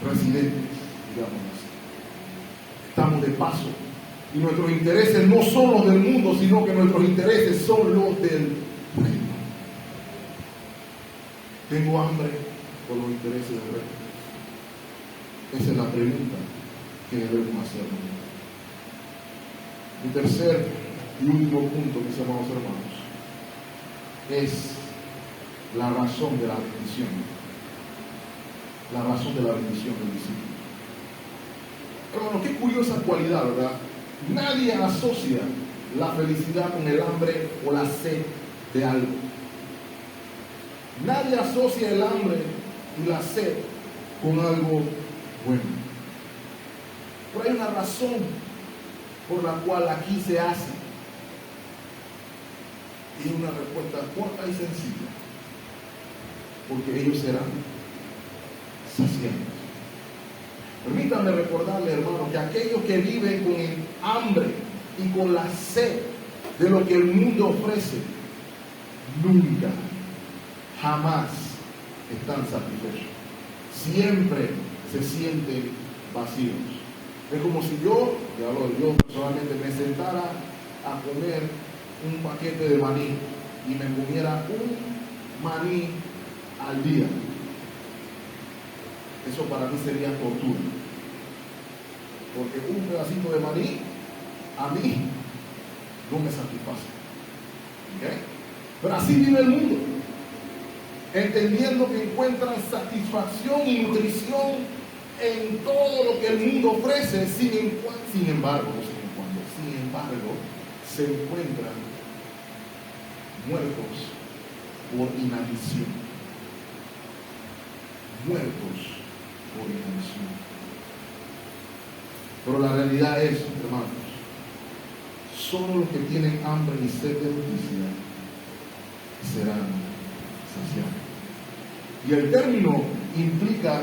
residentes, digamos así. Estamos de paso. Y nuestros intereses no son los del mundo, sino que nuestros intereses son los del reino. Tengo hambre por los intereses del reino. Esa es la pregunta que debemos hacernos. Mi tercer y último punto, mis amados hermanos, es la razón de la bendición. La razón de la bendición del discípulo. Hermano, qué curiosa cualidad, ¿verdad? Nadie asocia la felicidad con el hambre o la sed de algo. Nadie asocia el hambre y la sed con algo bueno. Pero hay una razón por la cual aquí se hace. Y una respuesta corta y sencilla. Porque ellos serán saciados. Permítanme recordarle, hermano, que aquellos que viven con el hambre y con la sed de lo que el mundo ofrece, nunca, jamás están satisfechos. Siempre se sienten vacíos. Es como si yo personalmente, me sentara a comer un paquete de maní y me comiera un maní al día. Eso para mí sería tortura. Porque un pedacito de maní a mí no me satisface. ¿Okay? Pero así vive el mundo. Entendiendo que encuentran satisfacción y nutrición en todo lo que el mundo ofrece, sin embargo, se encuentran muertos por inanición. Muertos por inanición. Pero la realidad es, hermanos, solo los que tienen hambre y sed de justicia serán saciados. Y el término implica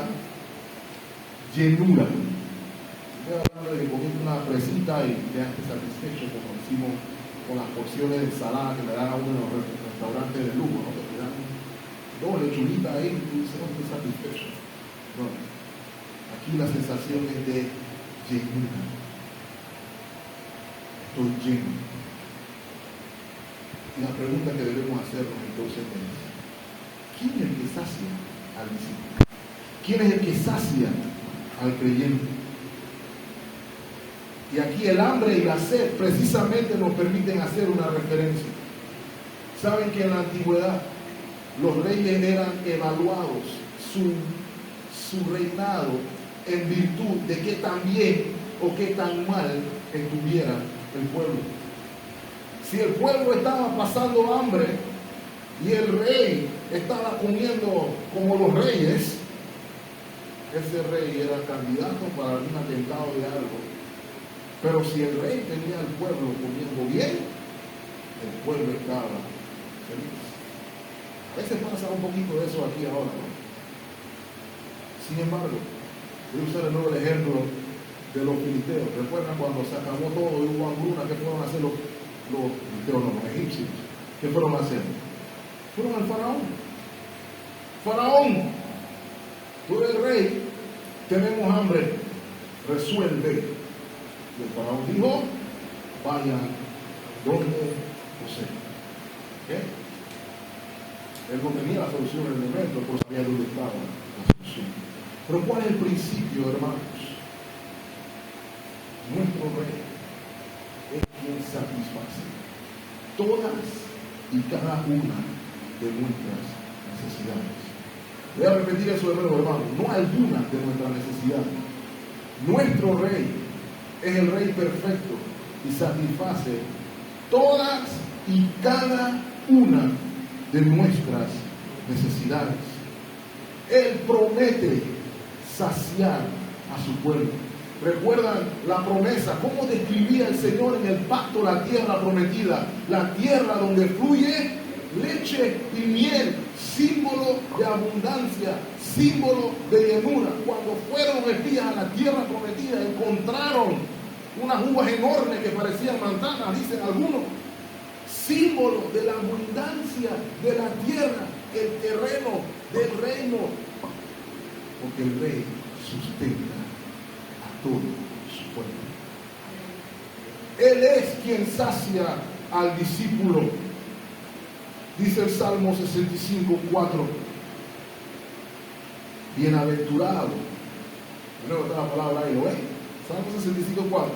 llenura. Voy a hablar de comer una presita y quedaste satisfecho, como decimos con las porciones de ensalada que le dan a uno en los restaurantes de lujo, ¿no? Que le dan dos lechuguitas ahí y tú dices, no, estoy satisfecho. No, aquí la sensación es de llenura. Estoy lleno. Y la pregunta que debemos hacernos entonces es, ¿quién es el que sacia al discípulo? ¿Quién es el que sacia al creyente? Y aquí el hambre y la sed precisamente nos permiten hacer una referencia. Saben que en la antigüedad los reyes eran evaluados, su reinado, en virtud de qué tan bien o qué tan mal estuviera el pueblo. Si el pueblo estaba pasando hambre y el rey estaba comiendo como los reyes, ese rey era candidato para algún atentado de algo. Pero si el rey tenía al pueblo comiendo bien, el pueblo estaba feliz. A veces pasa un poquito de eso aquí ahora, ¿no? Sin embargo, voy a usar de nuevo el ejemplo de los filisteos. ¿Recuerdan cuando se acabó todo y hubo hambruna? ¿Qué fueron a hacer los filisteos, no, los egipcios? ¿Qué fueron a hacer? Fueron al faraón. Faraón, tú eres el rey, tenemos hambre, resuelve. Y el faraón dijo, vayan donde José. ¿Qué? Él no tenía la solución en el momento, pero sabía dónde estaba la solución. Pero ¿cuál es el principio, hermanos? Nuestro rey es quien satisface todas y cada una de nuestras necesidades. Voy a repetir eso de nuevo, hermano. No alguna de nuestras necesidades. Nuestro rey es el rey perfecto y satisface todas y cada una de nuestras necesidades. Él promete saciar a su pueblo. ¿Recuerdan la promesa? ¿Cómo describía el Señor en el pacto la tierra prometida? La tierra donde fluye leche y miel, símbolo de abundancia, símbolo de llenura. Cuando fueron espías a la tierra prometida, encontraron unas uvas enormes que parecían manzanas, dicen algunos, símbolo de la abundancia de la tierra, el terreno del reino, porque el rey sustenta a todo su pueblo. Él es quien sacia al discípulo. Dice el Salmo 65:4, bienaventurado, luego está la palabra ahí, ¿lo ven? Salmo 65:4,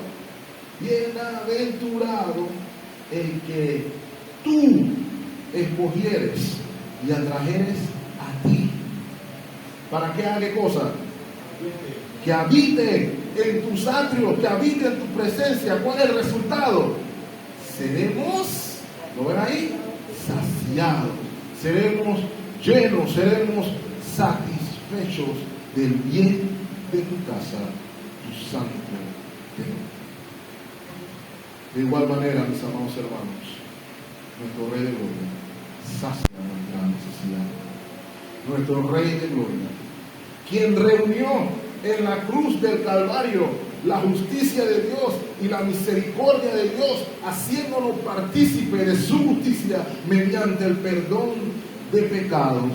bienaventurado el que tú escogieres y atrajeres a ti. ¿Para qué haga cosa? Que habite en tus atrios, que habite en tu presencia. ¿Cuál es el resultado? Seremos, ¿lo ven ahí? Saciados, seremos llenos, seremos satisfechos del bien de tu casa, tu santo templo. De igual manera, mis amados hermanos, nuestro Rey de Gloria sacia nuestra necesidad. Nuestro Rey de Gloria, quien reunió en la cruz del Calvario la justicia de Dios y la misericordia de Dios, haciéndonos partícipe de su justicia mediante el perdón de pecados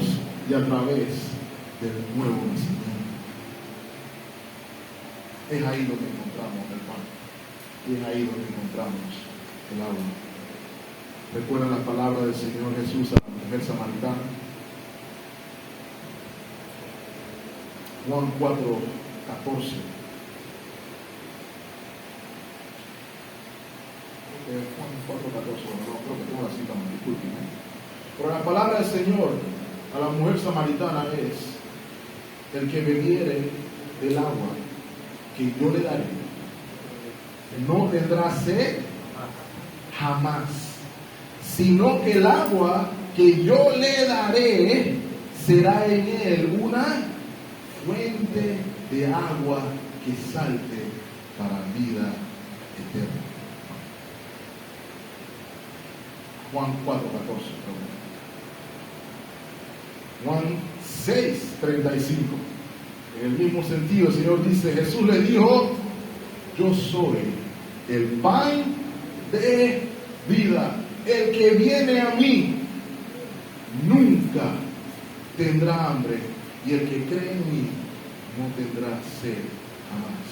y a través del nuevo nacimiento. Es ahí donde encontramos el pan y es ahí donde encontramos el agua. ¿Recuerdan las palabras del Señor Jesús a la mujer samaritana? Juan 4:14. Juan 4:14, no creo que tengo la cita, disculpen. Pero la palabra del Señor a la mujer samaritana es: el que bebiere del agua que yo le daré, no tendrá sed jamás, sino que el agua que yo le daré será en él una fuente de agua que salte para vida eterna. Juan 4:14. Juan 6:35. En el mismo sentido, el Señor dice, Jesús le dijo: yo soy el pan de vida. El que viene a mí nunca tendrá hambre, y el que cree en mí no tendrá sed jamás.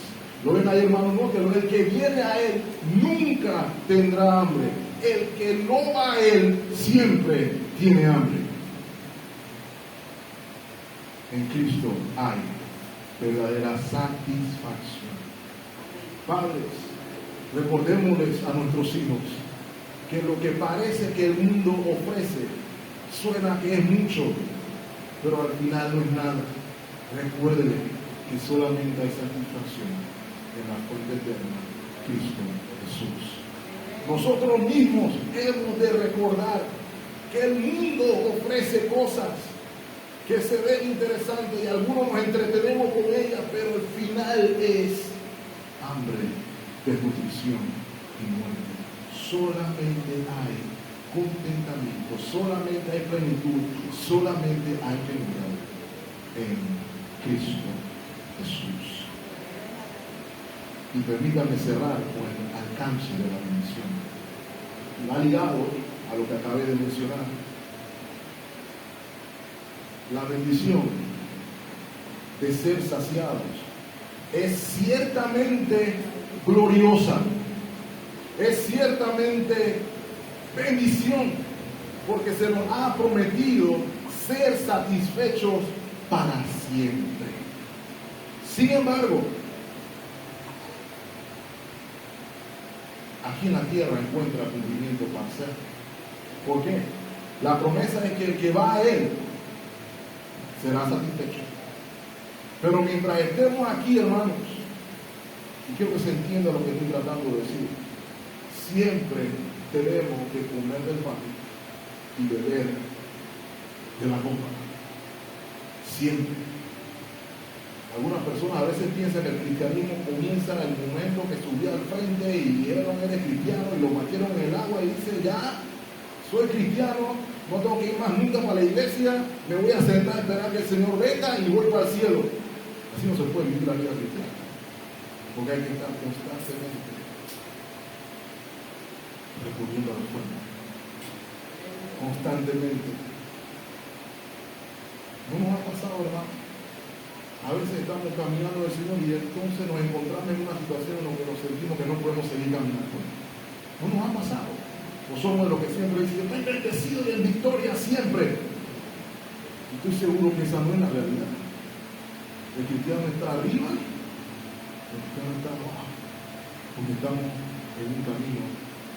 ¿Lo ven ahí, hermano? No, que el que viene a él nunca tendrá hambre. El que no va a él siempre tiene hambre. En Cristo hay verdadera satisfacción. Padres, recordémosles a nuestros hijos que lo que parece que el mundo ofrece suena que es mucho, pero al final no es nada. Recuerden que solamente hay satisfacción en la fuente eterna, Cristo Jesús. Nosotros mismos hemos de recordar que el mundo ofrece cosas que se ven interesantes y algunos nos entretenemos con ellas, pero el final es hambre, desnutrición y muerte. Solamente hay contentamiento, solamente hay plenitud, solamente hay felicidad en Cristo Jesús. Y permítanme cerrar con el alcance de la bendición. Va ligado a lo que acabé de mencionar. La bendición de ser saciados es ciertamente gloriosa, es ciertamente bendición, porque se nos ha prometido ser satisfechos para siempre. Sin embargo, aquí en la tierra encuentra cumplimiento parcial. ¿Por qué? La promesa es que el que va a Él será satisfecho. Pero mientras estemos aquí, hermanos, y quiero que se entienda lo que estoy tratando de decir, siempre tenemos que comer del pan y beber de la copa. Siempre. Algunas personas a veces piensan que el cristianismo comienza en el momento que subió al frente y dijeron eres cristiano y lo metieron en el agua y dice ya soy cristiano, no tengo que ir más nunca para la iglesia, me voy a sentar a esperar que el Señor venga y voy para el cielo. Así no se puede vivir la vida cristiana, porque hay que estar constantemente recurriendo a la fuente, constantemente. No nos ha pasado, hermano. A veces estamos caminando del Señor y entonces nos encontramos en una situación en la que nos sentimos que no podemos seguir caminando. No nos ha pasado. O somos de los que siempre dicen, estoy bendecido y en victoria siempre. Y estoy seguro que esa no es la realidad. El cristiano está arriba, el cristiano está abajo, porque estamos en un camino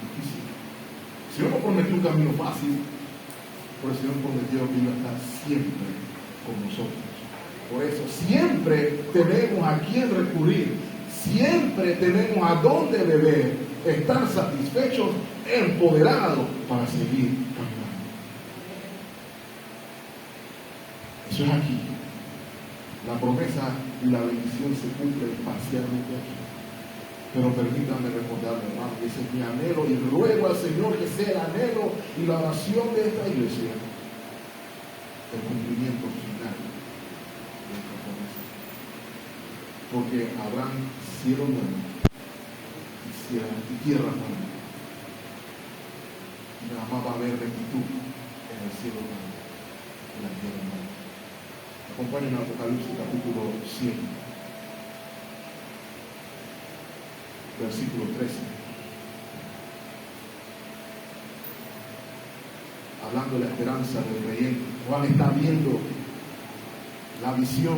difícil. El Señor no prometió un camino fácil, pero el Señor prometió que iba a estar siempre con nosotros. Por eso siempre tenemos a quién recurrir, siempre tenemos a dónde beber, estar satisfechos, empoderados para seguir caminando. Eso es aquí. La promesa y la bendición se cumplen parcialmente aquí. Pero permítanme recordarme, hermano, que ese es mi anhelo y ruego al Señor que sea el anhelo y la oración de esta iglesia, el cumplimiento final de esta promesa. Porque habrán cielo nuevo y tierra nueva. Y nada más va a haber rectitud en el cielo nuevo, en la tierra nueva. Acompáñenme a Apocalipsis capítulo 100, versículo 13. Hablando de la esperanza del creyente, Juan está viendo la visión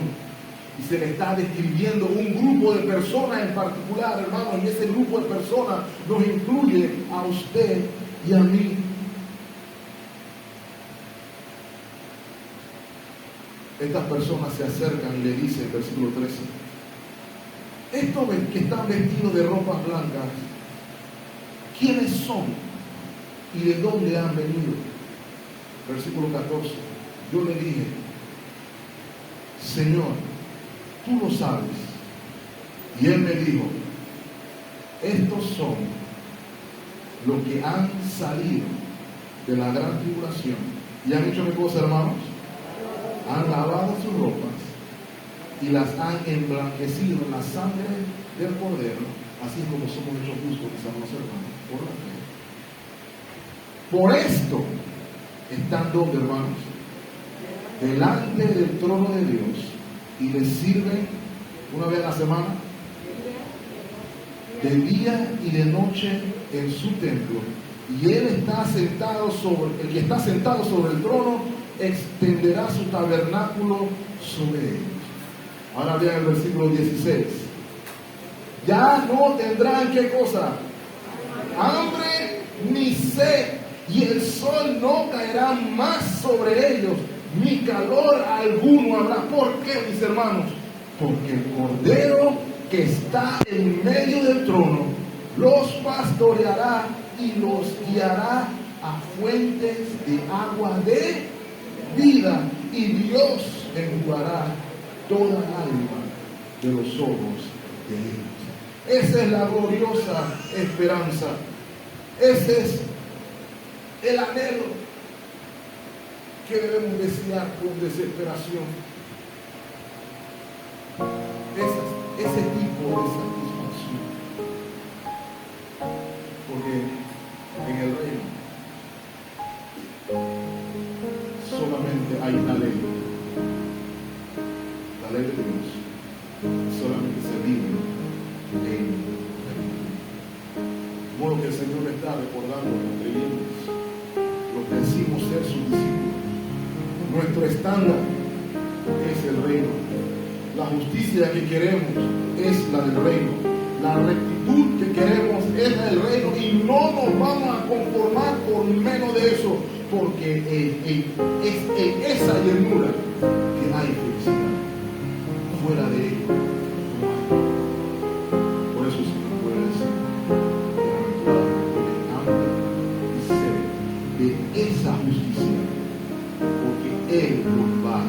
y se le está describiendo un grupo de personas en particular, hermano, y ese grupo de personas nos incluye a usted y a mí. Estas personas se acercan y le dicen, versículo 13, estos que están vestidos de ropas blancas, ¿quiénes son y de dónde han venido? Versículo 14, yo le dije, Señor, tú lo sabes. Y él me dijo, estos son los que han salido de la gran tribulación y han hecho qué cosa, hermanos. Han lavado sus ropas y las han emblanquecido en la sangre del Cordero, así como somos hechos justos, mis amados hermanos, por la fe. Por esto están donde, hermanos, delante del trono de Dios y les sirven una vez a la semana, de día y de noche en su templo. Y él está sentado el que está sentado sobre el trono extenderá su tabernáculo sobre ellos. Ahora vean el versículo 16. Ya no tendrán ¿qué cosa? Hambre ni sed, y el sol no caerá más sobre ellos, ni calor alguno habrá. ¿Por qué, mis hermanos? Porque el Cordero que está en medio del trono los pastoreará y los guiará a fuentes de agua de vida, y Dios enjugará toda lágrima de los ojos de ellos. Esa es la gloriosa esperanza. Ese es el anhelo que debemos desear con desesperación. de satisfacción. Porque en el reino solamente hay una ley, la ley de Dios. Solamente se vive en rectitud. De modo que el Señor está recordando a los creyentes, los que decimos ser sus discípulos. Nuestro estándar es el reino. La justicia que queremos es la del reino. La rectitud que queremos es la del reino. Y no nos vamos a conformar por menos de eso. Porque es en esa llenura que hay felicidad. Fuera de ello no hay. Por eso se nos puede decir que hambre y sed de esa justicia. Porque Él nos va